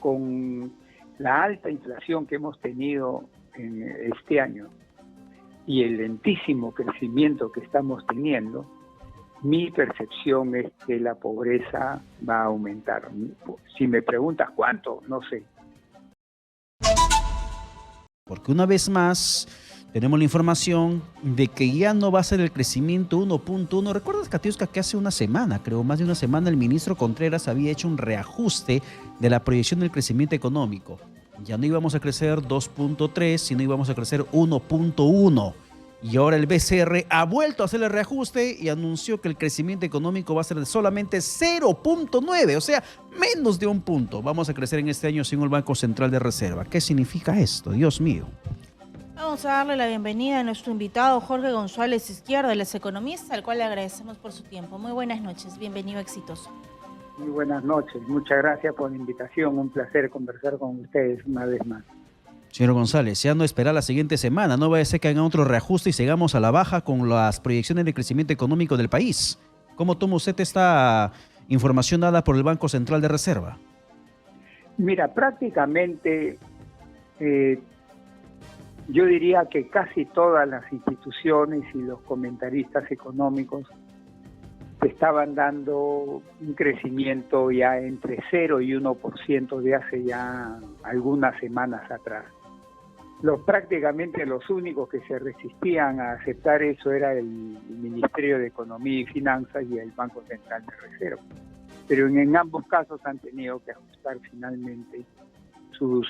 con la alta inflación que hemos tenido en este año y el lentísimo crecimiento que estamos teniendo, mi percepción es que la pobreza va a aumentar. Si me preguntas cuánto, no sé. Porque una vez más tenemos la información de que ya no va a ser el crecimiento 1.1. ¿Recuerdas, Katiuska, que hace una semana, creo, más de una semana, el ministro Contreras había hecho un reajuste de la proyección del crecimiento económico? Ya no íbamos a crecer 2.3, sino íbamos a crecer 1.1. Y ahora el BCR ha vuelto a hacer el reajuste y anunció que el crecimiento económico va a ser de solamente 0.9, o sea, menos de un punto. Vamos a crecer en este año sin el Banco Central de Reserva. ¿Qué significa esto? Dios mío. Vamos a darle la bienvenida a nuestro invitado Jorge González Izquierdo, él es economista, al cual le agradecemos por su tiempo. Muy buenas noches, bienvenido, Exitoso. Muy buenas noches, muchas gracias por la invitación, un placer conversar con ustedes una vez más. Señor González, ya no espera la siguiente semana, no vaya a ser que hagan otro reajuste y sigamos a la baja con las proyecciones de crecimiento económico del país. ¿Cómo toma usted esta información dada por el Banco Central de Reserva? Mira, prácticamente yo diría que casi todas las instituciones y los comentaristas económicos estaban dando un crecimiento ya entre 0 y 1% de hace ya algunas semanas atrás. Prácticamente los únicos que se resistían a aceptar eso era el Ministerio de Economía y Finanzas y el Banco Central de Reserva. Pero en ambos casos han tenido que ajustar finalmente sus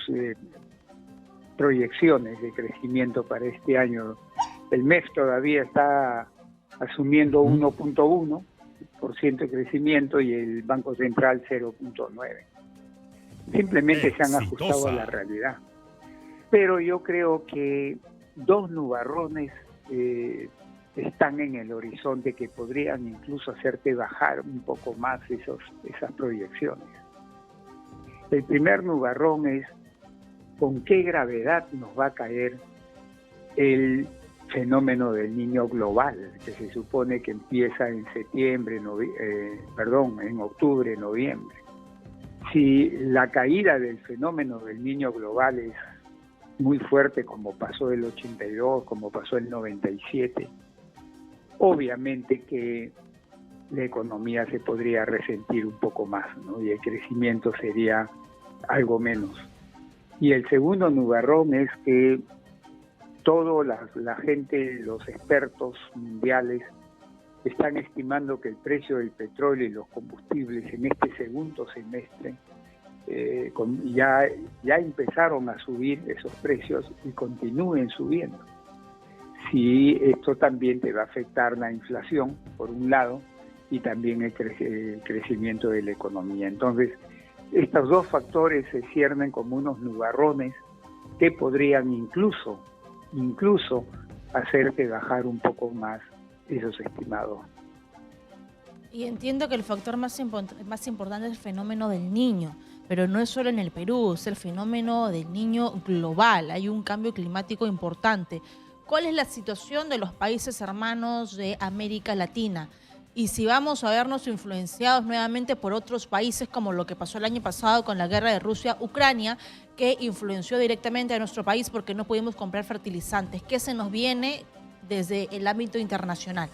proyecciones de crecimiento para este año. El MEF todavía está asumiendo 1.1% de crecimiento y el Banco Central 0.9%. Simplemente se han ajustado a la realidad. Pero yo creo que dos nubarrones están en el horizonte que podrían incluso hacerte bajar un poco más esas proyecciones. El primer nubarrón es con qué gravedad nos va a caer el fenómeno del Niño global, que se supone que empieza en en octubre, noviembre. Si la caída del fenómeno del Niño global es muy fuerte, como pasó el 82, como pasó el 97, obviamente que la economía se podría resentir un poco más, ¿no? Y el crecimiento sería algo menos. Y el segundo nubarrón es que toda la gente, los expertos mundiales, están estimando que el precio del petróleo y los combustibles en este segundo semestre ya empezaron a subir esos precios y continúen subiendo. Sí, esto también te va a afectar la inflación, por un lado, y también el crecimiento de la economía. Entonces, estos dos factores se ciernen como unos nubarrones que podrían incluso hacerte bajar un poco más esos estimados. Y entiendo que el factor más importante es el fenómeno del niño, pero no es solo en el Perú, es el fenómeno del niño global. Hay un cambio climático importante. ¿Cuál es la situación de los países hermanos de América Latina? Y si vamos a vernos influenciados nuevamente por otros países, como lo que pasó el año pasado con la guerra de Rusia-Ucrania, que influenció directamente a nuestro país porque no pudimos comprar fertilizantes. ¿Qué se nos viene desde el ámbito internacional?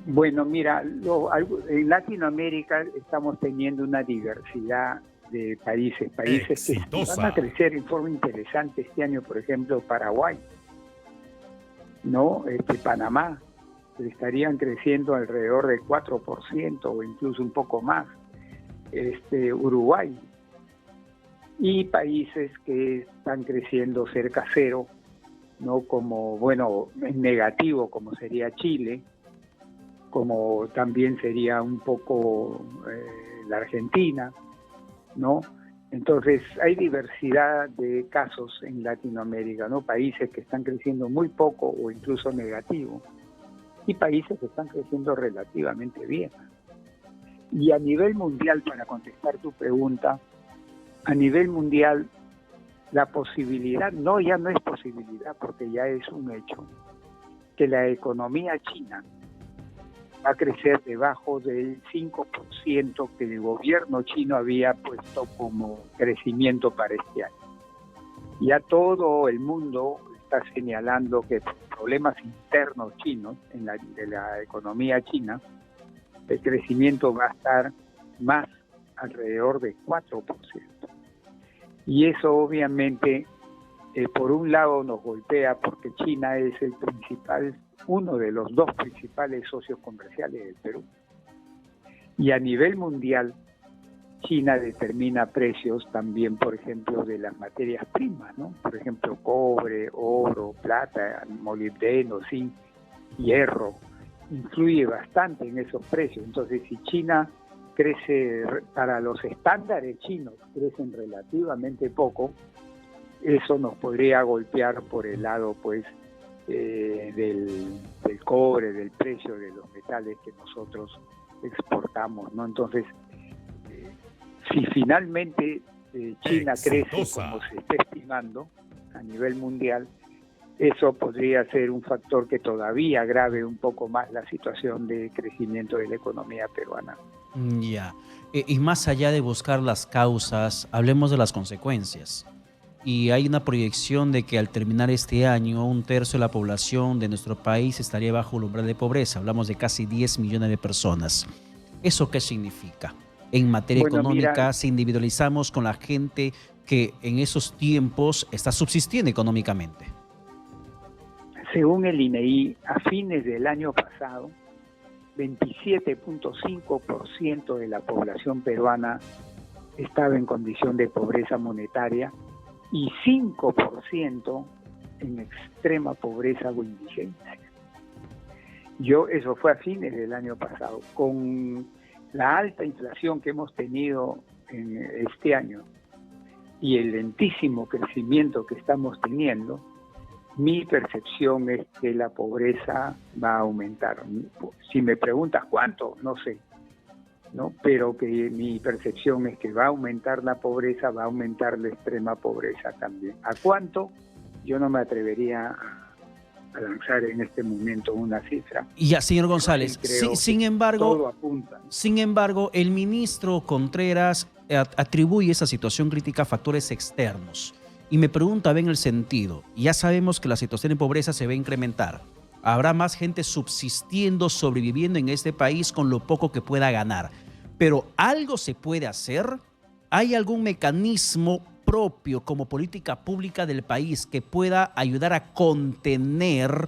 Bueno, mira, en Latinoamérica estamos teniendo una diversidad de países que van a crecer en forma interesante este año, por ejemplo, Paraguay, ¿no? Panamá, que estarían creciendo alrededor del 4% o incluso un poco más, Uruguay, y países que están creciendo cerca a cero, ¿no? Como, bueno, en negativo, como sería Chile, como también sería un poco la Argentina, ¿no? Entonces hay diversidad de casos en Latinoamérica, ¿no? Países que están creciendo muy poco o incluso negativo, y países que están creciendo relativamente bien. Y a nivel mundial, para contestar tu pregunta, a nivel mundial la posibilidad, ya no es posibilidad porque ya es un hecho, que la economía china va a crecer debajo del 5% que el gobierno chino había puesto como crecimiento para este año. Ya todo el mundo está señalando que por problemas internos chinos de la economía china, el crecimiento va a estar más alrededor de 4%. Y eso obviamente, por un lado nos golpea porque China es uno de los dos principales socios comerciales del Perú. Y a nivel mundial, China determina precios también, por ejemplo, de las materias primas, ¿no? Por ejemplo, cobre, oro, plata, molibdeno, zinc, hierro. Influye bastante en esos precios. Entonces, si China crece, para los estándares chinos, crecen relativamente poco, eso nos podría golpear por el lado, pues, del cobre, del precio de los metales que nosotros exportamos, ¿no? Entonces, si finalmente China crece como se está estimando a nivel mundial, eso podría ser un factor que todavía agrave un poco más la situación de crecimiento de la economía peruana. Ya. Y más allá de buscar las causas, hablemos de las consecuencias. Y hay una proyección de que al terminar este año, 1/3 de la población de nuestro país estaría bajo el umbral de pobreza. Hablamos de casi 10 millones de personas. ¿Eso qué significa? En materia económica, mira, si individualizamos con la gente que en esos tiempos está subsistiendo económicamente. Según el INEI, a fines del año pasado, 27.5% de la población peruana estaba en condición de pobreza monetaria y 5% en extrema pobreza o indigencia. Eso fue a fines del año pasado. Con la alta inflación que hemos tenido en este año y el lentísimo crecimiento que estamos teniendo, mi percepción es que la pobreza va a aumentar. Si me preguntas cuánto, no sé, ¿no? Pero que mi percepción es que va a aumentar la pobreza, va a aumentar la extrema pobreza también. ¿A cuánto? Yo no me atrevería a lanzar en este momento una cifra. Y ya, señor González, sin embargo, todo apunta. Sin embargo, el ministro Contreras atribuye esa situación crítica a factores externos. Y me pregunta, en el sentido, ya sabemos que la situación de pobreza se va a incrementar. Habrá más gente subsistiendo, sobreviviendo en este país con lo poco que pueda ganar. Pero ¿algo se puede hacer? ¿Hay algún mecanismo propio como política pública del país que pueda ayudar a contener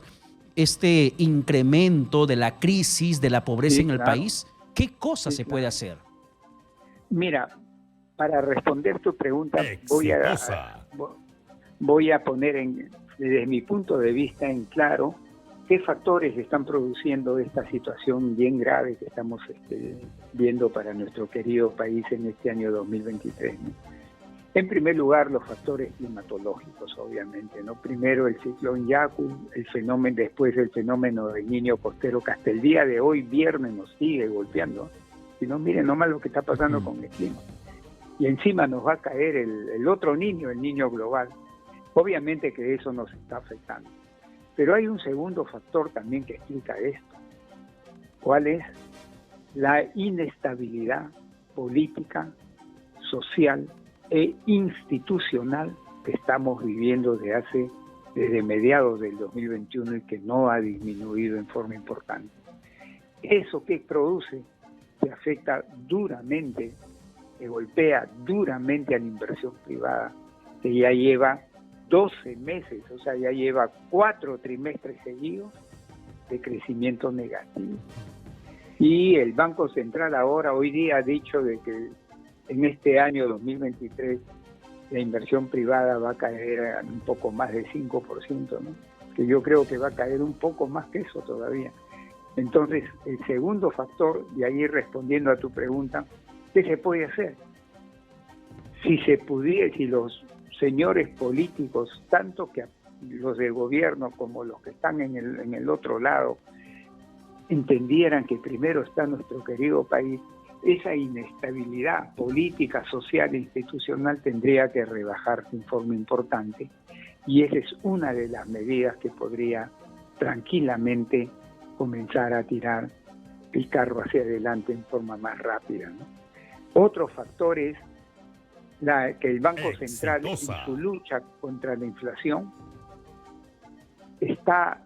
este incremento de la crisis, de la pobreza en el país? ¿Qué cosa se puede hacer? Mira, para responder tu pregunta, voy a poner desde mi punto de vista en claro qué factores están produciendo esta situación bien grave que estamos viendo para nuestro querido país en este año 2023, ¿no? En primer lugar, los factores climatológicos, obviamente, ¿no? Primero el ciclón Yaku, después el fenómeno del Niño costero, que hasta el día de hoy, viernes, nos sigue golpeando. Si no, miren nomás lo que está pasando con el clima. Y encima nos va a caer el otro niño, el niño global. Obviamente que eso nos está afectando. Pero hay un segundo factor también que explica esto. ¿Cuál es? La inestabilidad política, social e institucional que estamos viviendo desde mediados del 2021 y que no ha disminuido en forma importante. ¿Eso qué produce? Que afecta duramente, que golpea duramente a la inversión privada, que ya lleva 12 meses, o sea, ya lleva 4 trimestres seguidos de crecimiento negativo. Y el Banco Central hoy día ha dicho de que en este año 2023 la inversión privada va a caer a un poco más de 5%, ¿no? Que yo creo que va a caer un poco más que eso todavía. Entonces, el segundo factor, y ahí respondiendo a tu pregunta, ¿qué se puede hacer? Si los señores políticos, tanto que los del gobierno como los que están en el otro lado, entendieran que primero está nuestro querido país, esa inestabilidad política, social e institucional tendría que rebajarse en forma importante, y esa es una de las medidas que podría tranquilamente comenzar a tirar el carro hacia adelante en forma más rápida, ¿no? Otro factor es que el Banco Central, en su lucha contra la inflación, está,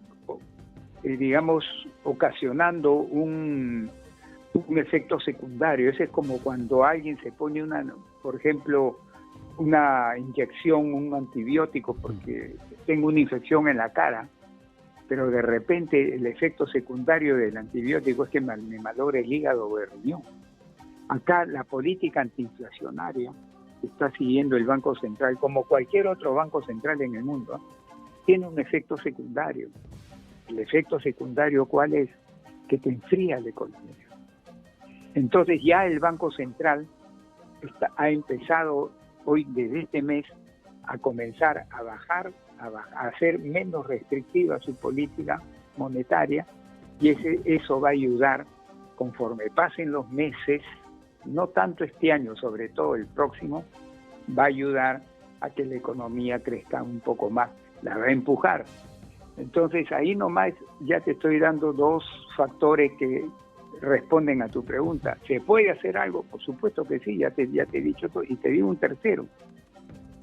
digamos, ocasionando un efecto secundario. Ese es como cuando alguien se pone por ejemplo, una inyección, un antibiótico porque tengo una infección en la cara, pero de repente el efecto secundario del antibiótico es que me malogra el hígado o el riñón. Acá la política antiinflacionaria que está siguiendo el Banco Central, como cualquier otro banco central en el mundo, tiene un efecto secundario. El efecto secundario, ¿cuál es? Que te enfría la economía. Entonces ya el Banco Central ha empezado hoy, desde este mes, a comenzar a bajar, a hacer menos restrictiva su política monetaria, y eso va a ayudar, conforme pasen los meses, no tanto este año, sobre todo el próximo, va a ayudar a que la economía crezca un poco más, la va a empujar. Entonces ahí nomás ya te estoy dando dos factores que responden a tu pregunta. ¿Se puede hacer algo? Por supuesto que sí, ya te he dicho todo, y te digo un tercero.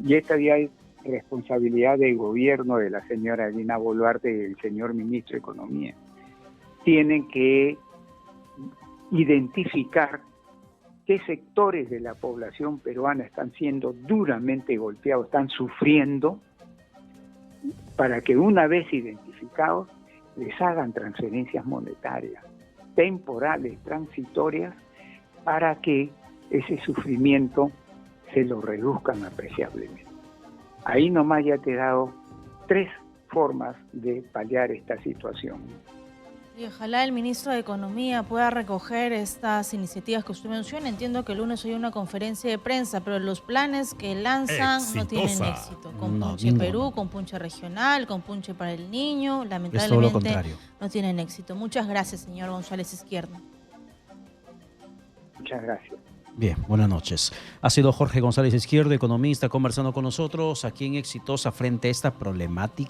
Y esta ya es responsabilidad del gobierno, de la señora Dina Boluarte y del señor ministro de Economía. Tienen que identificar qué sectores de la población peruana están siendo duramente golpeados, están sufriendo, para que una vez identificados les hagan transferencias monetarias, temporales, transitorias, para que ese sufrimiento se lo reduzcan apreciablemente. Ahí nomás ya te he dado 3 formas de paliar esta situación. Y ojalá el ministro de Economía pueda recoger estas iniciativas que usted menciona. Entiendo que el lunes hay una conferencia de prensa, pero los planes que lanzan no tienen éxito. Con Punche Perú, con Punche Regional, con Punche para el Niño, lamentablemente no tienen éxito. Muchas gracias, señor González Izquierdo. Muchas gracias. Bien, buenas noches. Ha sido Jorge González Izquierdo, economista, conversando con nosotros aquí en Exitosa frente a esta problemática.